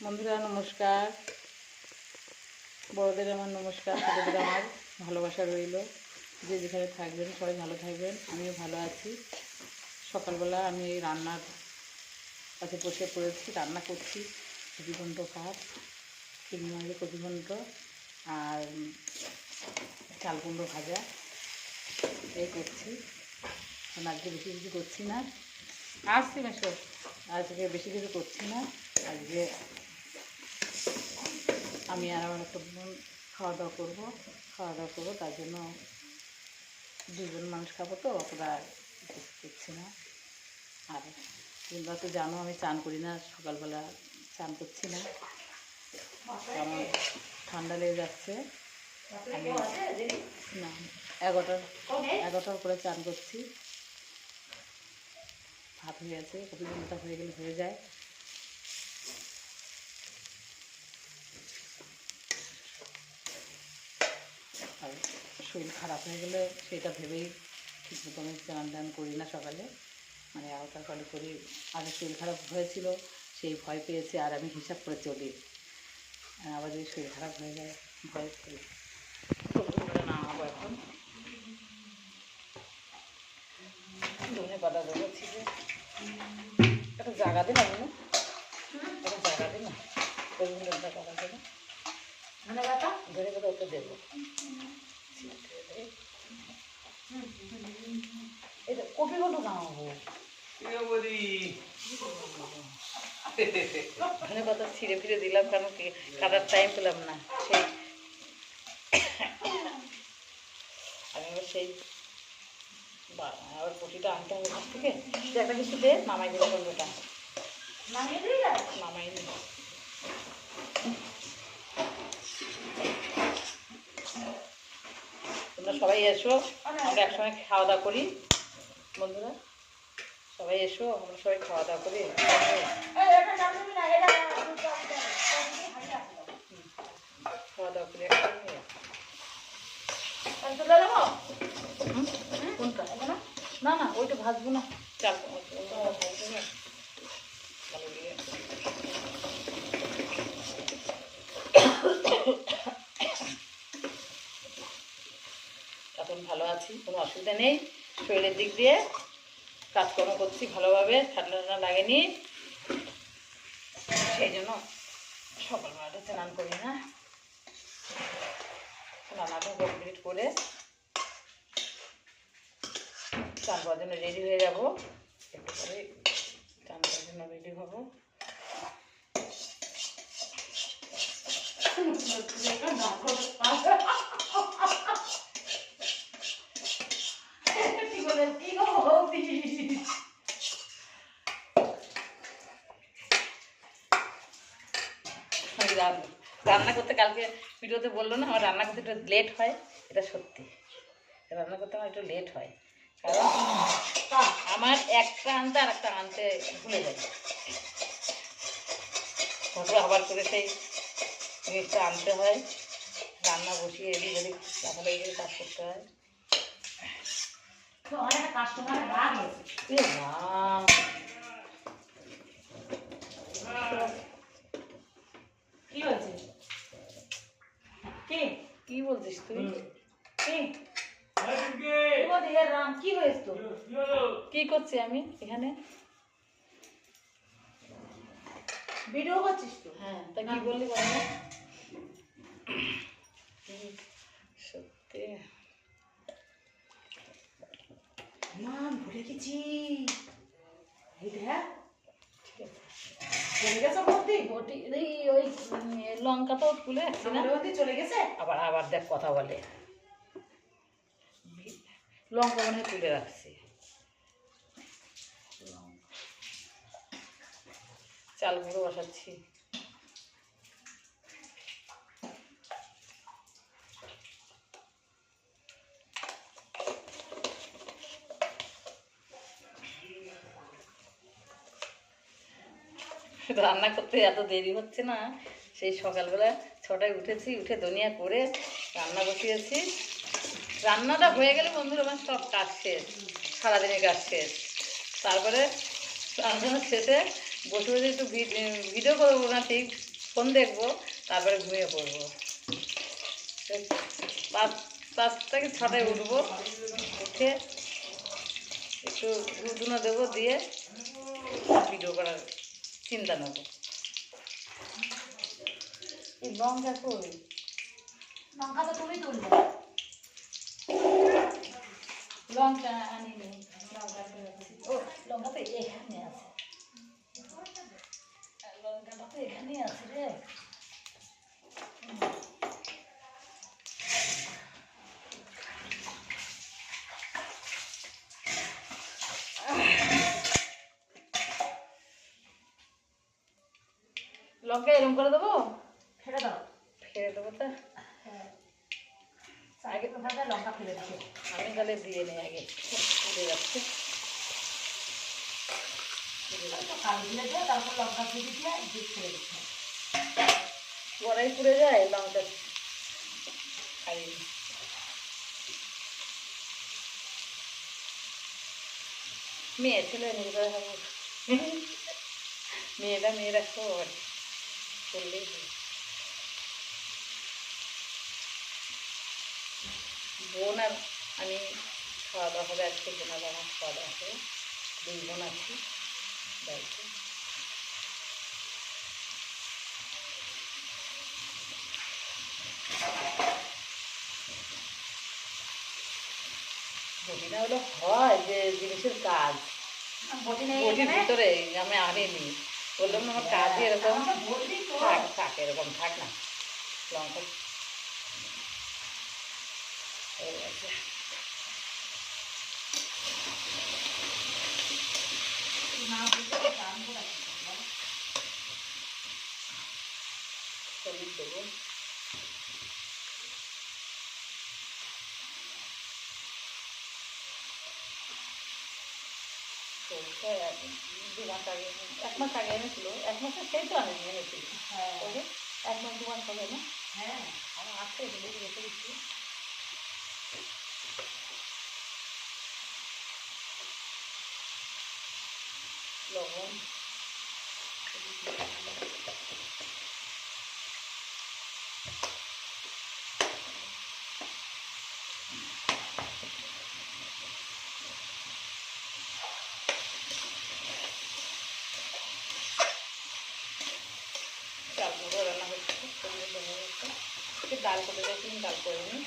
বন্ধুরা নমস্কার, বড়দের আমার নমস্কার, ছোটোদের আমার ভালোবাসা রইল। যে যেখানে থাকবেন সবাই ভালো থাকবেন, আমিও ভালো আছি। সকালবেলা আমি এই রান্নার কাছে বসে পড়েছি, রান্না করছি। কপিঘণ্ট ভাত, চিংড়ি মাছের কপিঘণ্ট আর চাল কুমড়ো ভাজা এই করছি। আজকে বেশি কিছু করছি না, আসছি মেশো, আজকে বেশি কিছু করছি না। আজকে আমি আর আমার একটা বোন খাওয়া দাওয়া করবো, তার জন্য দুজন মানুষ খাবো তো অতটা করছি না। আর তোমরা তো জানো আমি চান করি না, সকালবেলা চান করছি না, আমার ঠান্ডা লেগে যাচ্ছে। আমি না 11টার করে চান করছি। ভাত হয়ে গেছে, কপিঘণ্টটা হয়ে গেলে হয়ে যায়। আর শরীর খারাপ হয়ে গেলে সেটা ভেবেই ঠিক মতো আমি স্নান টান করি না সকালে, মানে আলতা কালি করি। আগে শরীর খারাপ হয়েছিল, সেই ভয় পেয়েছি আর আমি হিসাব করে চলি। আবার যদি শরীর খারাপ হয়ে যায় ভয় করি। নামাবো এখন, ধনে পাতা দেবো ছিঁড়ে। একটা জায়গা দিন আপনি, একটা জায়গা দিন না, কপিঘণ্টটা করা দেবো, ধনে পাতা ওকে দেবো। এটা কপিঘণ্ট নামাবো, ধনে পাতা ছিঁড়ে ফিরে দিলাম, কারণ কাটার টাইম পেলাম না। সেই আমি আবার সেই আবার বটিটা আনতে হবে ওখান থেকে, একটা কিছু দে নামাই দেবো। কপিটা নামাই নি, তোমরা সবাই এসো, আমরা একসঙ্গে খাওয়া দাওয়া করি। বন্ধুরা সবাই এসো, আমরা সবাই খাওয়া দাওয়া করি। খাওয়া দাওয়া করি কোনটা? না না ওইটা ভাজবো না, চাল ভাজবো না। এখন ভালো আছি, কোনো অসুবিধা নেই। শরীরের দিক দিয়ে কাজকর্ম করছি ভালোভাবে, ঠান্ডা ঠান্ডা লাগেনি, সেই জন্য সকালবেলাটা স্নান করি না। স্নানটা কমপ্লিট করে চান করার জন্য রেডি হয়ে যাব। একটু পরে চান করার জন্য রেডি হব। রান্না করতে কালকে ভিডিওতে বললো না, আমার রান্না করতে একটু লেট হয়, এটা সত্যি। রান্না করতে আমার একটু লেট হয়, কারণ আমার একটা আনতে আর একটা আনতে ভুলে যায়। আবার করে সেই জিনিসটা আনতে হয়, রান্না বসিয়ে এদিক ওদিক তাহলে এই কাজ করতে হয়। কি হয়েছে? কি বলছিস তুই? কি হয়েছে তো? কি করছি আমি এখানে? ভিডিও করছিস তো? হ্যাঁ, তা কি বললি বল না। সত্যি মা ভুলে গেছি। লঙ্কা তো তুলে রাখছি না, চলে গেছে। আবার আবার দেখ কথা বলে, লঙ্কা মনে হয় তুলে রাখছি। চাল গুঁড়ো বসাচ্ছি। রান্না করতে এত দেরি হচ্ছে না, সেই সকালবেলা 6টায় উঠেছি, উঠে ধনিয়া করে রান্না বসিয়েছি। রান্নাটা হয়ে গেলে বন্ধুরা আমার সব কাজ শেষ, সারাদিনের কাজ শেষ। তারপরে রান্না শেষে বসে বসে একটু ভিডিও করবো না ঠিক, ফোন দেখবো, তারপরে ঘুমিয়ে পড়বো। পাঁচটা কি ছটায় উঠবো, উঠে একটু দুধুনো দেবো, দিয়ে ভিডিও করার চিন্তা নেবো। এই লঙ্কা কই? লঙ্কা তো তুমি তুলবে। লঙ্কা আনিনি, ও লঙ্কা তো এখানে আছে, লঙ্কাটা তো এখানেই আছে রে। লঙ্কা এরকম করে দেবো, ফেলে দাও, ফেলে দেবো। তা আগে তো ভাজা লঙ্কা ফেলে দেবো, আমি তাহলে দিয়ে নিই আগে, উড়ে যাচ্ছে। কাল দিলে দিয়ে তারপর লঙ্কা দিয়ে দিয়ে দিয়ে ফেলে দিতে হবে, বড়াই পুড়ে যায় লঙ্কা খাই। মেয়ে ছেলে নির্ভর হবো, মেয়েরা সব করলেই বোন আর আমি খাওয়া দাওয়া হবে আজকে, বোন আর আমার খাওয়া দাওয়া হবে, 2 বোন আছি বাড়িতে। বটিটা হলো হয় যে জিনিসের কাজ, বটির ভিতরে আমি আনিনি, বললাম না আমার কাজই এরকম, থাক থাক এরকম থাক না। লঙ্কা হয়ে গেছে, হলুদ দেবো, সরষে 2 মাস আগে, 1 মাস আগে এনেছিল, 1 মাসে সেই তো আমি এনেছিল, তবে 1 মাস 2 মাস হবে না। হ্যাঁ আমার আছে, হলুদ রেখে দিচ্ছি। লবণ, চালগুলো রান্না হচ্ছে, সেগুলো বনে গেছে, ডাল করে রেখেছিলাম, ডাল করে নিই।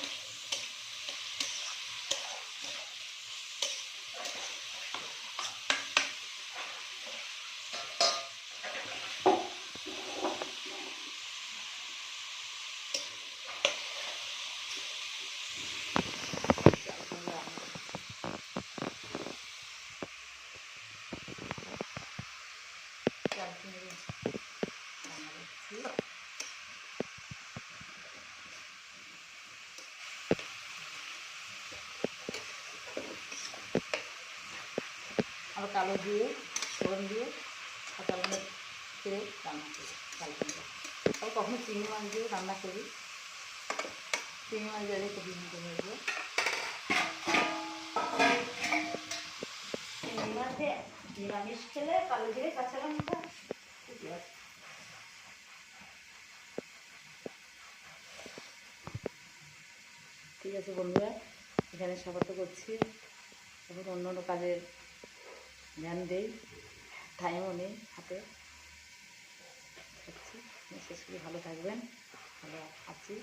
আবার কালো দিয়ে ফোড়ন দিয়ে কাঁচা লঙ্কা ছেড়ে রান্না করি চাল কুমড়ো। আবার কখনো চিংড়ি মাছ দিয়ে রান্না করি, চিংড়ি মাছ দিয়ে একটু বিভিন্ন হয়ে, চিংড়ি মাছে নিরামিষ খেলে কালো জিরে কাঁচা লঙ্কা ঠিকই আছে। ঠিক আছে বন্ধুরা, এখানে সবাই করছি, এখন অন্য অন্য কাজের ধ্যান দেই, টাইমও নেই হাতে। খাচ্ছি, শেষ করে ভালো থাকবেন, ভালো আছি।